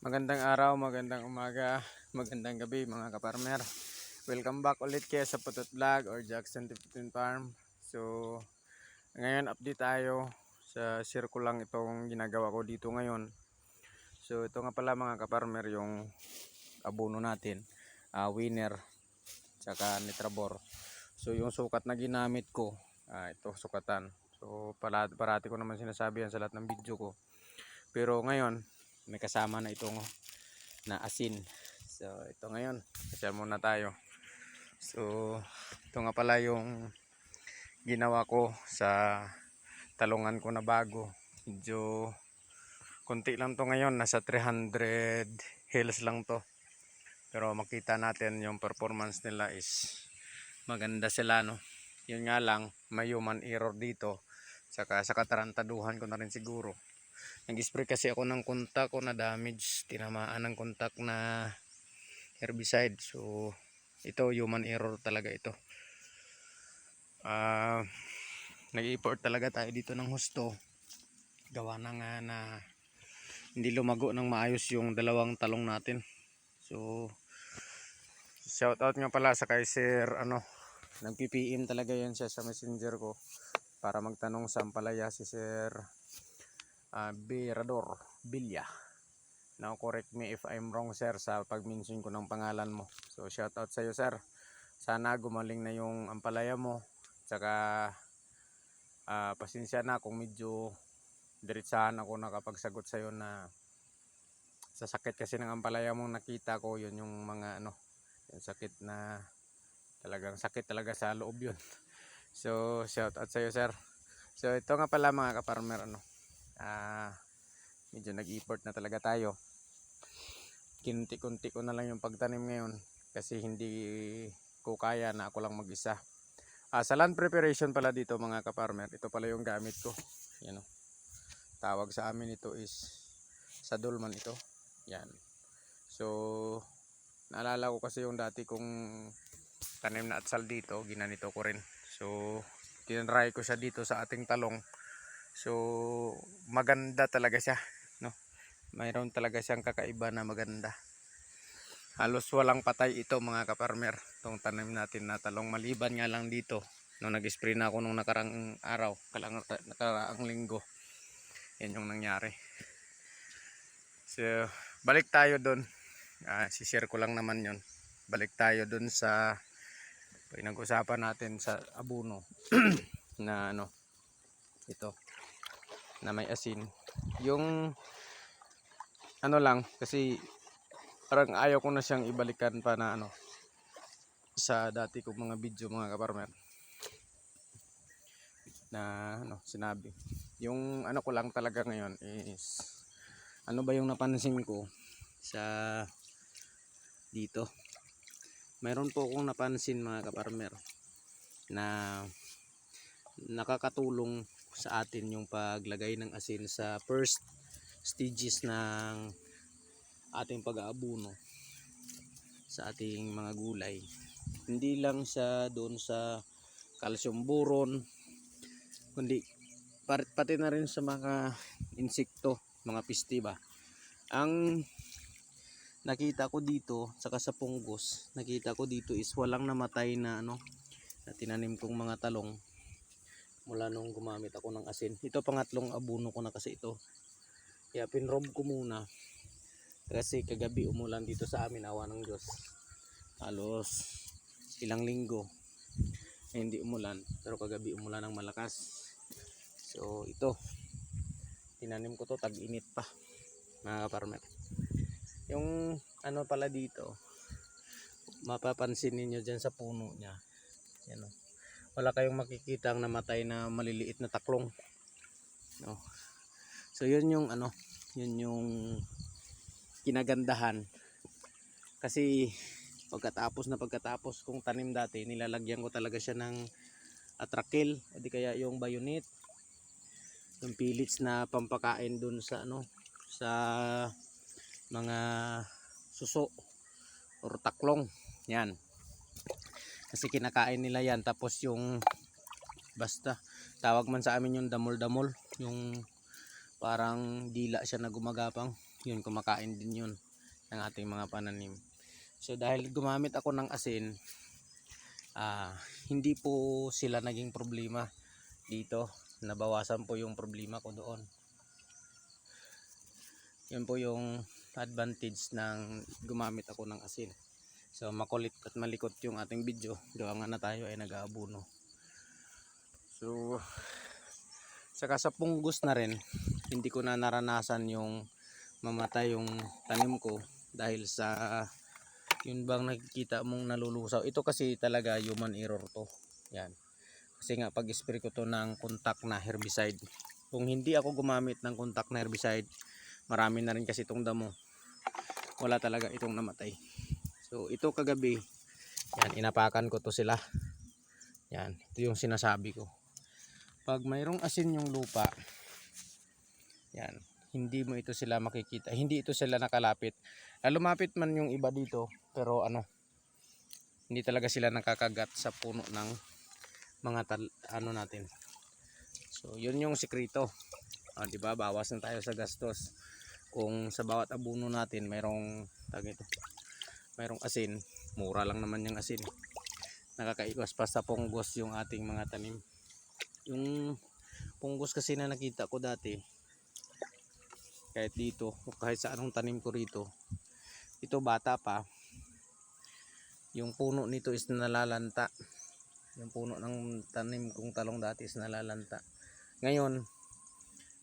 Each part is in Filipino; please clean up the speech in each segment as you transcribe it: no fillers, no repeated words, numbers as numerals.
Magandang araw, magandang umaga, magandang gabi mga kaparmer. Welcome back ulit kayo sa Putot Vlog or Jackson Tipitin Farm. So, ngayon update tayo sa share ko lang itong ginagawa ko dito ngayon. So, ito nga pala mga kaparmer yung abono natin, winner, tsaka nitrabor. So, yung sukat na ginamit ko, ito sukatan. So, parati ko naman sinasabi yan sa lahat ng video ko. Pero ngayon, may kasama na itong na asin. So ito ngayon, kasi muna tayo. So ito nga pala yung ginawa ko sa talungan ko na bago. Medyo konti lang to ngayon, nasa 300 hills lang to. Pero makita natin yung performance nila is maganda sila, no. Yun nga lang, may human error dito. Saka sa katarantaduhan ko na rin siguro. Nag-spray kasi ako ng kontak ko na damage, tinamaan ng kontak na herbicide. So ito human error talaga ito. Nag-import talaga tayo dito ng husto. Gawa na nga na hindi lumago ng maayos yung dalawang talong natin. So shout out nga pala sa kay Sir nag-PPM talaga yan siya sa messenger ko para magtanong sa ampalaya si Sir Berador Villa. Now correct me if I'm wrong sir sa pag-mention ko ng pangalan mo. So shout out sa iyo sir. Sana gumaling na yung ampalaya mo. Tsaka pasensya na kung medyo diretsahan ako nakapagsagot sa iyo na sa sakit kasi ng ampalaya mong nakita ko, yun yung mga yung sakit na talagang sakit talaga sa loob yun. So shout out sa iyo sir. So ito nga pala mga kaparmer, medyo nag-effort na talaga tayo. Kinunti-kunti ko na lang yung pagtanim ngayon kasi hindi ko kaya na ako lang mag-isa. Sa land preparation pala dito mga kaparmer, ito pala yung gamit ko. Yan, tawag sa amin ito is sadulman ito. Yan. So naalala ko kasi yung dati kong tanim na atsal dito, ginanito ko rin. So tinry ko siya dito sa ating talong. So maganda talaga siya, no? Mayroon talaga siyang kakaiba na maganda. Halos walang patay ito mga kaparmer, itong tanim natin na talong, maliban nga lang dito nung nag-spray na ako nung nakarang araw, nakaraang linggo. Yan yung nangyari. So balik tayo doon, si-share ko lang naman yon. Balik tayo doon sa pinag-usapan natin sa abono na ito na may asin. Yung lang kasi parang ayaw ko na siyang ibalikan pa na sa dati kong mga video mga kaparmer na sinabi. Yung ko lang talaga ngayon is ba yung napansin ko sa dito. Mayroon po akong napansin mga kaparmer na nakakatulong sa atin yung paglagay ng asin sa first stages ng ating pag-aabono sa ating mga gulay. Hindi lang sa doon sa calcium boron, kundi pati na rin sa mga insekto, mga peste ba. Ang nakita ko dito saka sa punggos, nakita ko dito is walang namatay na na tinanim kong mga talong mula nung gumamit ako ng asin. Ito pangatlong abono ko na kasi ito. Kaya pinrob ko muna. Kasi kagabi umulan dito sa amin, awa ng Diyos. Halos ilang linggo hindi umulan, pero kagabi umulan ng malakas. So ito, tinanim ko to, tag-init pa mga kaparmer. Yung pala dito, mapapansin ninyo dyan sa puno nya, yan, wala kayong makikita ang namatay na maliliit na taklong, no? So yun yung yun yung kinagandahan. Kasi pagkatapos kung tanim dati, nilalagyan ko talaga siya ng atrakil o di kaya yung bayonit, yung pellets na pampakain dun sa sa mga suso or taklong yan, kasi kinakain nila yan. Tapos yung basta tawag man sa amin yung damol-damol, yung parang dila siya na gumagapang, yun kumakain din yun ng ating mga pananim. So dahil gumamit ako ng asin, hindi po sila naging problema dito. Nabawasan po yung problema ko doon. Yun po yung advantage ng gumamit ako ng asin. So makulit at malikot yung ating video, gawa nga na tayo ay nag-aabono. So saka sa punggos na rin, hindi ko na naranasan yung mamatay yung tanim ko dahil sa yun bang nakikita mong nalulusaw. Ito kasi talaga human error to. Yan. Kasi nga pag-spray ko to ng contact na herbicide. Kung hindi ako gumamit ng contact na herbicide, marami na rin kasi itong damo. Wala talaga itong namatay. So ito kagabi, yan, inapakan ko to sila. Yan, ito yung sinasabi ko. Pag mayroong asin yung lupa, yan, hindi mo ito sila makikita. Hindi ito sila nakalapit. Lumapit man yung iba dito, pero hindi talaga sila nakakagat sa puno ng mga natin. So yun yung sikreto. Di ba? Bawas na tayo sa gastos. Kung sa bawat abuno natin mayroong mayroong asin, mura lang naman yung asin. Nakakaiwas pa sa punggos yung ating mga tanim. Yung punggos kasi na nakita ko dati, kahit dito o kahit sa anong tanim ko rito, ito bata pa, yung puno nito is nalalanta. Yung puno ng tanim kong talong dati is nalalanta. Ngayon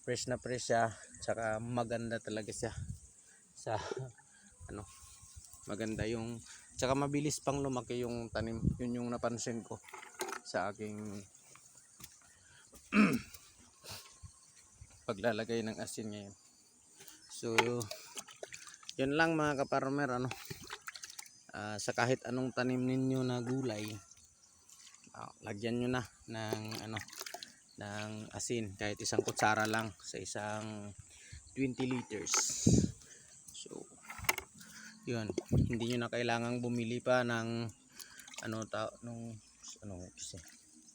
fresh na fresh siya, tsaka maganda talaga siya sa maganda yung, tsaka mabilis pang lumaki yung tanim. Yun yung napansin ko sa aking paglalagay ng asin ngayon. So yun lang mga kaparmer, sa kahit anong tanim ninyo na gulay, lagyan nyo na ng asin, kahit isang kutsara lang sa isang 20 liters. So yun, hindi nyo na kailangang bumili pa ng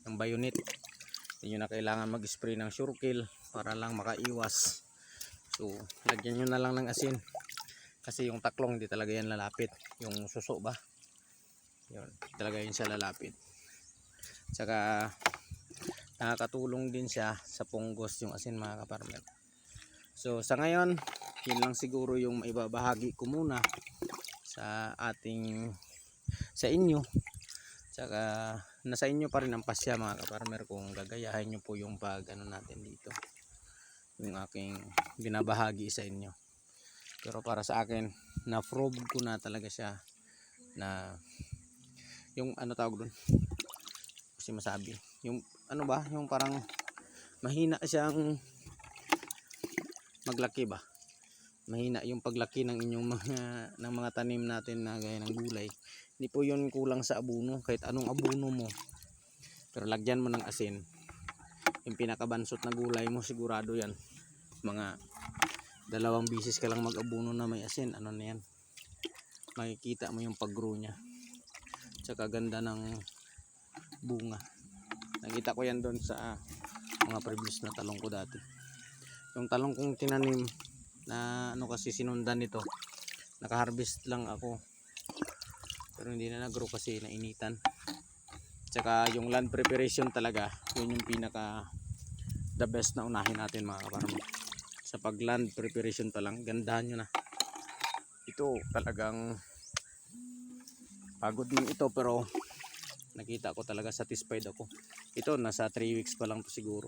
ng bayonit. Hindi nyo na kailangan mag-spray ng Sure-Kill para lang makaiwas. So lagyan nyo na lang ng asin, kasi yung taklong hindi talaga yan lalapit. Yung suso ba, yun talaga yun siya lalapit. Tsaka nakakatulong din siya sa punggos yung asin mga kaparmer. So sa ngayon, yun lang siguro yung maibabahagi ko muna sa inyo. Tsaka nasa inyo pa rin ang pasya mga kaparmer kung gagayahin nyo po yung natin dito, yung aking binabahagi sa inyo. Pero para sa akin, na-prove ko na talaga siya na yung tawag doon, kasi masabi yung yung parang mahina siyang maglaki ba, mahina yung paglaki ng inyong mga tanim natin na gaya ng gulay. Hindi po yun kulang sa abono, kahit anong abono mo, pero lagyan mo ng asin. Yung pinakabansot na gulay mo, sigurado yan mga 2 bisis ka lang mag-abono na may asin, na yan, makikita mo yung pag-grow nya, tsaka ganda ng bunga. Nakita ko yan doon sa mga previous na talong ko dati. Yung talong kong tinanim na kasi sinundan nito, naka-harvest lang ako, pero hindi na nag-grow kasi nainitan. Tsaka yung land preparation talaga, yun yung pinaka the best na unahin natin mga kaparmer. Sa pag land preparation pa lang, gandahan nyo na. Ito talagang pagod din ito, pero nakita ko talaga satisfied ako. Ito nasa 3 weeks pa lang to siguro,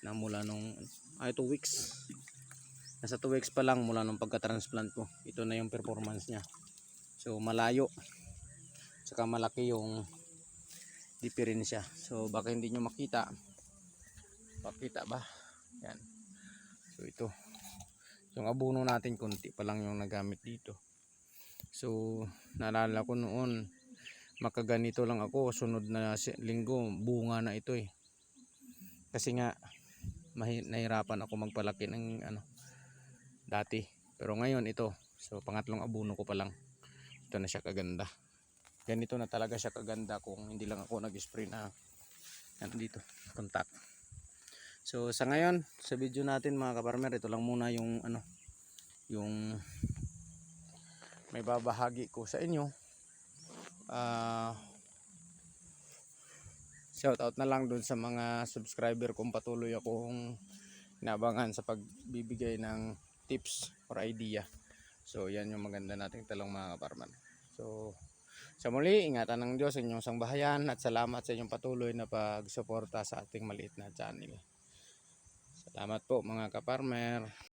na mula nung 2 weeks, nasa 2 weeks pa lang mula nung pagka-transplant ko. Ito na yung performance nya. So malayo, saka malaki yung diferensya. So baka hindi nyo makita, pakita ba yan. So ito yung abono natin, konti pa lang yung nagamit dito. So naalala ko noon, makaganito lang ako, sunod na linggo bunga na ito kasi nga nahirapan ako magpalaki ng dati. Pero ngayon ito, so pangatlong abono ko pa lang, ito na siya kaganda. Ganito na talaga siya kaganda kung hindi lang ako nag-spray na dito contact. So sa ngayon, sa video natin mga kaparmer, ito lang muna yung yung may babahagi ko sa inyo. Shout out na lang dun sa mga subscriber kong patuloy akong inabangan sa pagbibigay ng tips or idea. So yan yung maganda nating talong mga kaparman. So sa muli, ingatan ng Diyos inyong sangbahayan at salamat sa inyong patuloy na pagsuporta sa ating maliit na channel. Salamat po mga kaparmer.